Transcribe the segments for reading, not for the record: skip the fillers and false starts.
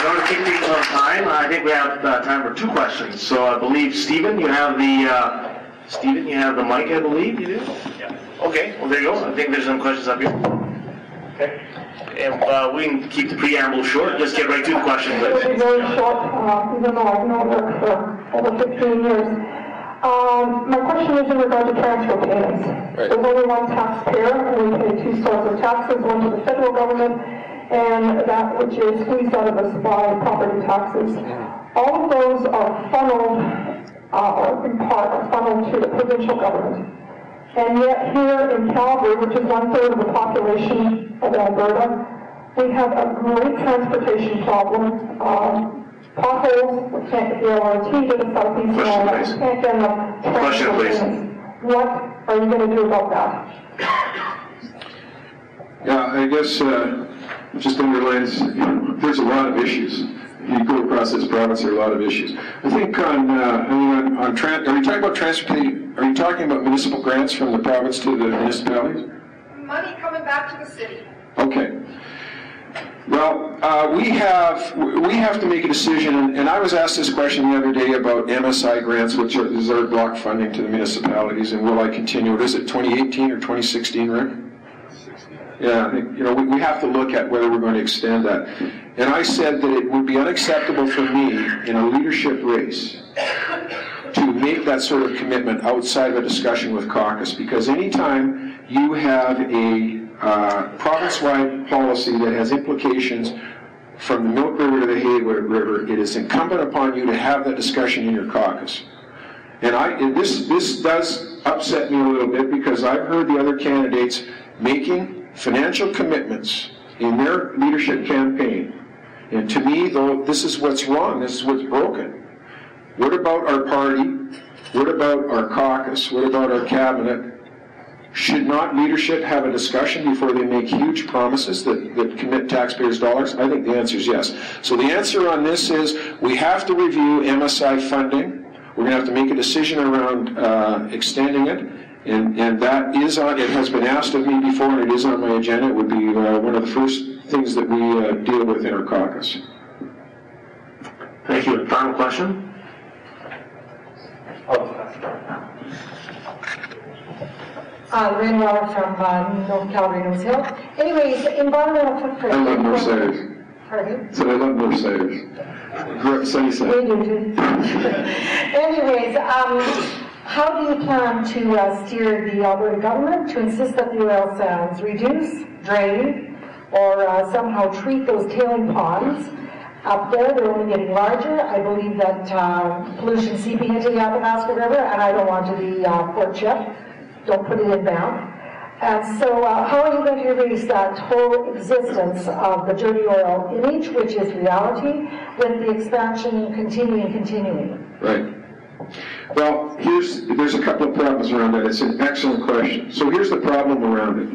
order to keep things on time, I think we have time for 2 questions. So I believe Stephen, you have the mic. I believe you do. Yeah. Okay. Well, there you go. I think there's some questions up here. Okay. And we can keep the preamble short. Just get right to the questions. It will be very short, even though I've known her for over 15 years. My question is in regard to transfer payments. Right. There's only one taxpayer, and we pay 2 sorts of taxes, one to the federal government, and that which is squeezed out of us by property taxes. All of those are funneled, or in part, are funneled to the provincial government. And yet here in Calgary, which is 1/3 of the population of Alberta, we have a great transportation problem. Potholes, we can't get the LRT to the southeast, we can't get enough transportation. What are you going to do about that? Yeah, I guess just underlines, there's a lot of issues. You go across this province, there are a lot of issues. I think are you talking about transportation? Are you talking about municipal grants from the province to the municipalities? Money coming back to the city. Okay. Well, we have to make a decision, and I was asked this question the other day about MSI grants, which is our block funding to the municipalities, and will I continue it? Is it 2018 or 2016, Rick? Yeah, I think, we have to look at whether we're going to extend that. And I said that it would be unacceptable for me in a leadership race to make that sort of commitment outside of a discussion with caucus, because anytime you have a province-wide policy that has implications from the Milk River to the Haywood River, it is incumbent upon you to have that discussion in your caucus. And this does upset me a little bit, because I've heard the other candidates making financial commitments in their leadership campaign. And to me, though, this is what's wrong, this is what's broken. What about our party? What about our caucus? What about our cabinet? Should not leadership have a discussion before they make huge promises that commit taxpayers' dollars? I think the answer is yes. So the answer on this is we have to review MSI funding. We're going to have to make a decision around extending it. And that is on, it has been asked of me before, and it is on my agenda. It would be one of the first things that we deal with in our caucus. Thank you. Final question? Lynn Weller from North Calgary, Nose Hill. Anyways, environmental footprint. I love Northsiders. Pardon? So I love Northsiders. Grew up Sunnyside. We do too. Anyways, how do you plan to steer the Alberta government to insist that the oil sands reduce, drain, or somehow treat those tailing ponds up there? They're only getting larger. I believe that pollution seeping into the Athabasca River, and I don't want to be Port Chip. Don't put it in bound. And so how are you going to erase that whole existence of the dirty oil image, which is reality, with the expansion continuing? Right. Well, there's a couple of problems around that. It's an excellent question. So here's the problem around it.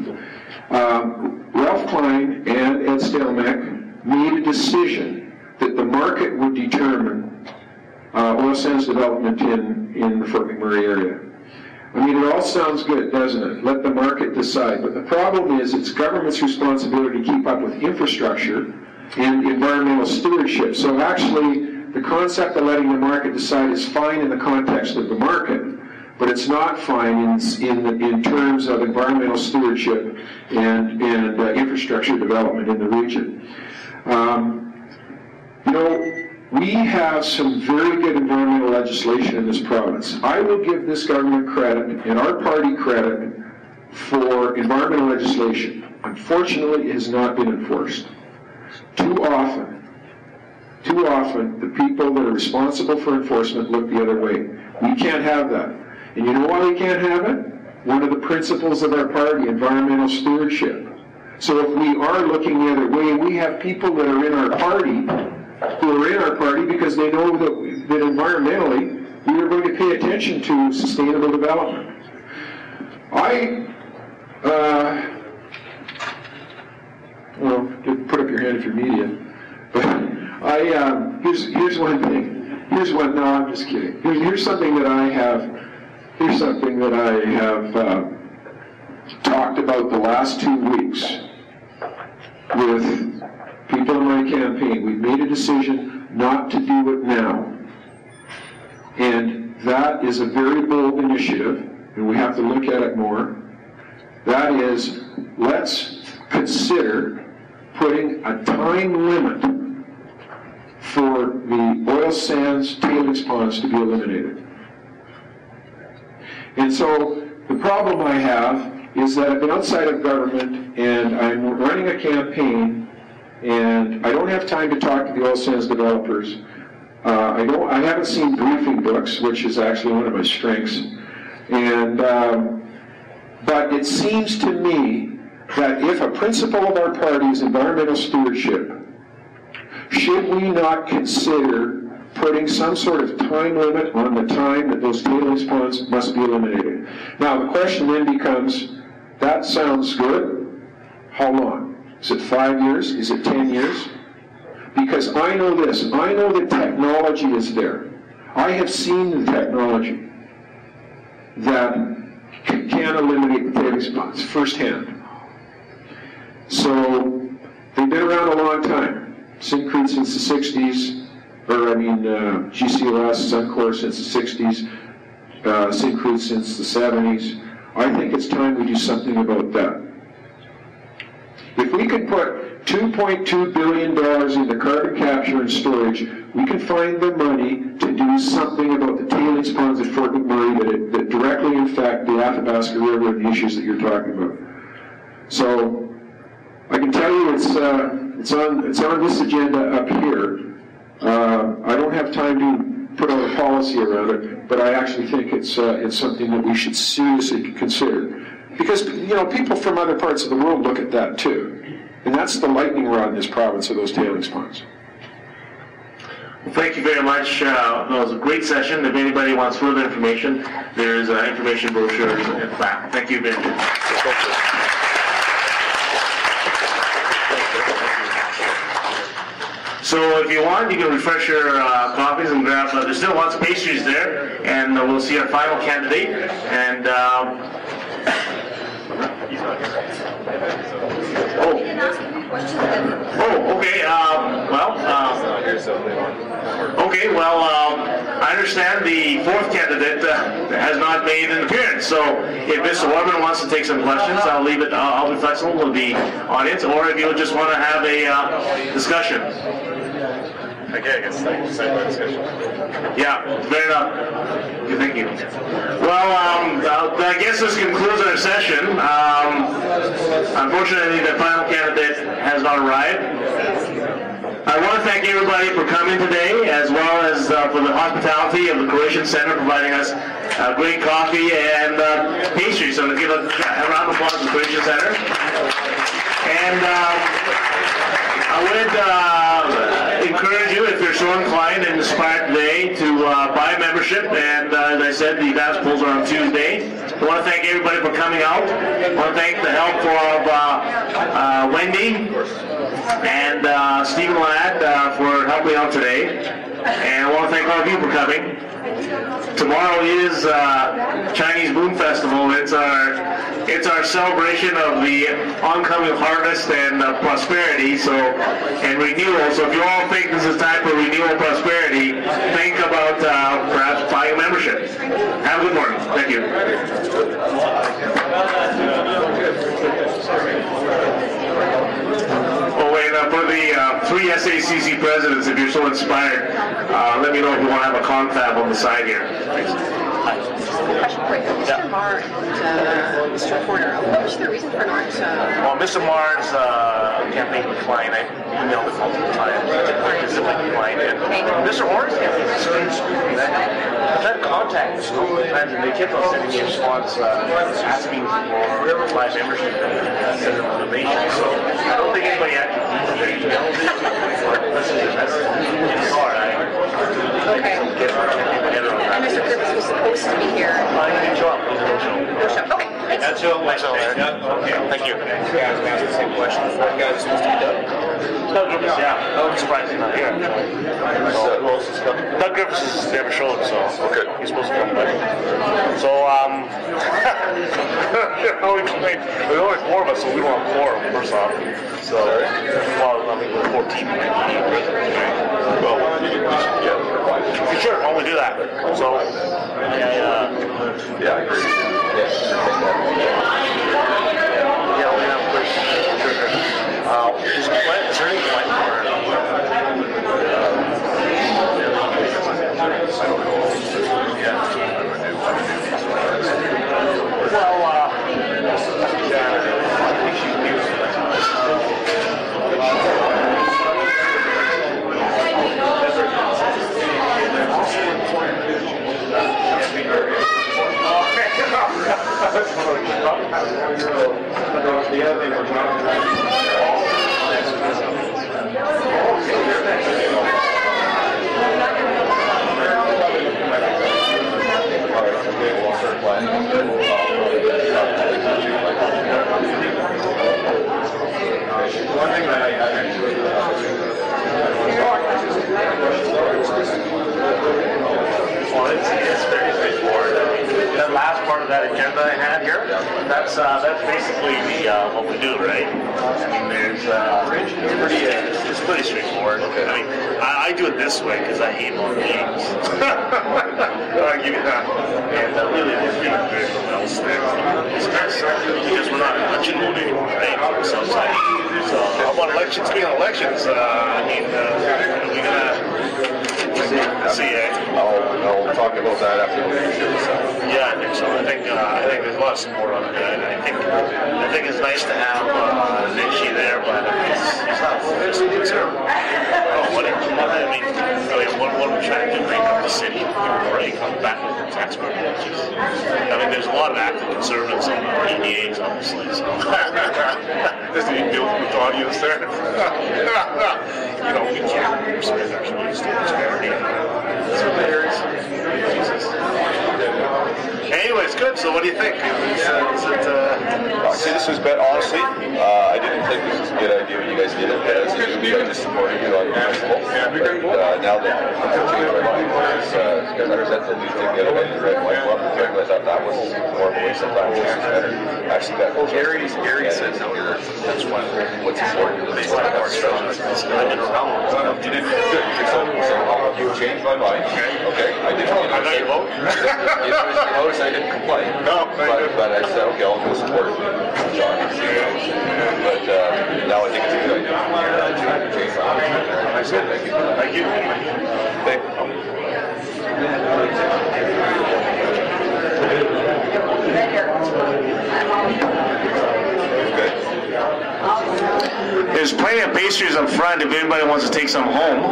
Ralph Klein and Ed Stelmach made a decision that the market would determine oil sands development in the Fort McMurray area. I mean, it all sounds good, doesn't it? Let the market decide. But the problem is it's government's responsibility to keep up with infrastructure and environmental stewardship. So actually, the concept of letting the market decide is fine in the context of the market, but it's not fine in terms of environmental stewardship and infrastructure development in the region. We have some very good environmental legislation in this province. I will give this government credit and our party credit for environmental legislation. Unfortunately, it has not been enforced. Too often, the people that are responsible for enforcement look the other way. We can't have that. And you know why we can't have it? One of the principles of our party, environmental stewardship. So if we are looking the other way, we have people that are in our party who are in our party because they know that environmentally we are going to pay attention to sustainable development. Well, put up your hand if you're media. But here's one thing. No, I'm just kidding. Here's something that I have. Here's something that I have talked about the last 2 weeks with people in my campaign, we've made a decision not to do it now. And that is a very bold initiative, and we have to look at it more. That is, let's consider putting a time limit for the oil sands tailings ponds to be eliminated. And so the problem I have is that I've been outside of government and I'm running a campaign and I don't have time to talk to the oil sands developers. I haven't seen briefing books, which is actually one of my strengths. And but it seems to me that if a principle of our party is environmental stewardship, should we not consider putting some sort of time limit on the time that those tailings ponds must be eliminated? Now the question then becomes, that sounds good. How long? Is it 5 years? Is it 10 years? Because I know this. I know the technology is there. I have seen the technology that can eliminate the tailings ponds firsthand. So they've been around a long time. Syncrude since the 60s, GCLS, Suncor since the 60s, Syncrude since the 70s. I think it's time we do something about that. If we could put $2.2 billion into carbon capture and storage, we can find the money to do something about the tailings ponds at Fort McMurray that directly affect the Athabasca River and the issues that you're talking about. So I can tell you it's on this agenda up here. I don't have time to put out a policy around it, but I actually think it's something that we should seriously consider. Because, people from other parts of the world look at that too. And that's the lightning rod in this province of those tailings ponds. Well, thank you very much. That was a great session. If anybody wants further information, there's information brochures at the back. Thank you very much. So if you want, you can refresh your copies and grab, there's still lots of pastries there, and we'll see our final candidate. And I understand the fourth candidate has not made an appearance. So if Mr. Warman wants to take some questions, I'll be flexible with the audience, or if you just want to have a discussion. Okay, I guess side discussion. Yeah, fair enough. Okay, thank you. Well, I guess this concludes our session. Unfortunately, the final candidate has not arrived. I want to thank everybody for coming today, as well as for the hospitality of the Croatian Center providing us great coffee and pastry. So to give a round of applause to the Croatian Center. And I would encourage you, if you're so inclined and inspired today, to buy membership. And as I said, the advance polls are on Tuesday. I want to thank everybody for coming out. I want to thank the help of Wendy and Stephen Ladd for helping out today. And I want to thank all of you for coming. Tomorrow is Chinese Moon Festival. It's our celebration of the oncoming harvest and prosperity, and renewal. So if you all think this is time for renewal and prosperity, think about perhaps buying a membership. Have a good morning. Thank you. For the three SACC presidents, if you're so inspired, let me know if you want to have a confab on the side here. Thanks. Question for you. Mr. Marr and Mr. Porter, what was the reason for not... Well, Mr. Marr's campaign declined. I emailed him multiple times. It's simply declined. And Mr. Orr's campaign I've had contact with school and they kept on sending me a response asking for my membership and send them a donation. So I don't think anybody actually needs their emails. This is a message. Okay. And Mr. Curtis was supposed to be here. I didn't show up. It was a no-show. No-show. Okay. That's all. Okay. Thank you. I was going to ask the same question. That guy was supposed to be done. Yeah. I was surprised. surprised he's not here. So, Who else is coming? Doug Griffiths has never showed, so Okay. he's supposed to come back. So, there's only 4 of us, so we don't have quorum, first off. So, well, I mean, we're 14. Well, yeah. Sure, why don't we do that? So, Yeah, I agree. yeah, we have a quick. Is there any plan for it? Well, it's very straightforward. That last part of that agenda I had here, that's basically what we do, right? I mean, it's pretty straightforward. I mean, I do it this way because I hate long meetings. I give you that. And really, there's nothing else there. It's because we're not election mode anymore, right? So it's like, how about elections? Speaking of elections, I mean, we're gonna see. I'll talk about that after the leadership. Yeah, I think so. I think there's a lot of support on it. And I think it's nice to have Nishi there, but it's not terrible. Whatever. I mean, what are we trying to do? Break up the city? Break back with the tax money? I mean, there's a lot of active conservatives on our EDAs, obviously. So there's the deal with the audience there. We can't spend our money still disparity. Jesus. Anyways, good. So what do you think? See, this was better, honestly. I didn't think this was a good idea when you guys did it, but as a newbie, I just supported you on principle. But now that I've changed my mind, because I was at the new thing the other night, the red and white club, and I thought that was more of a waste of time. It was better. Actually, that Gary said no. That's what's important. They said more structure. I didn't know. You didn't. You changed my mind. Okay. I didn't. I got your vote. You notice I didn't complain. No, but I said, okay, I'll go support John. But now I think it's a good idea. Change my mind. I said thank you. Thank you. There's plenty of pastries up front if anybody wants to take some home.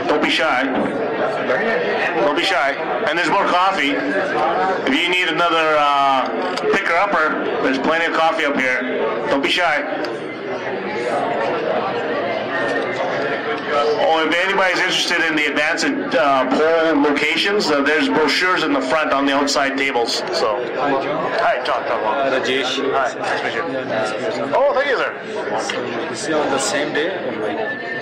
Don't be shy. Don't be shy. And there's more coffee. If you need another picker-upper, there's plenty of coffee up here. Don't be shy. Oh, if anybody's interested in the advanced poll locations, there's brochures in the front on the outside tables. So, hi, John. Rajesh. Hi, nice to meet you. Oh, thank you, sir. Is it on the same day?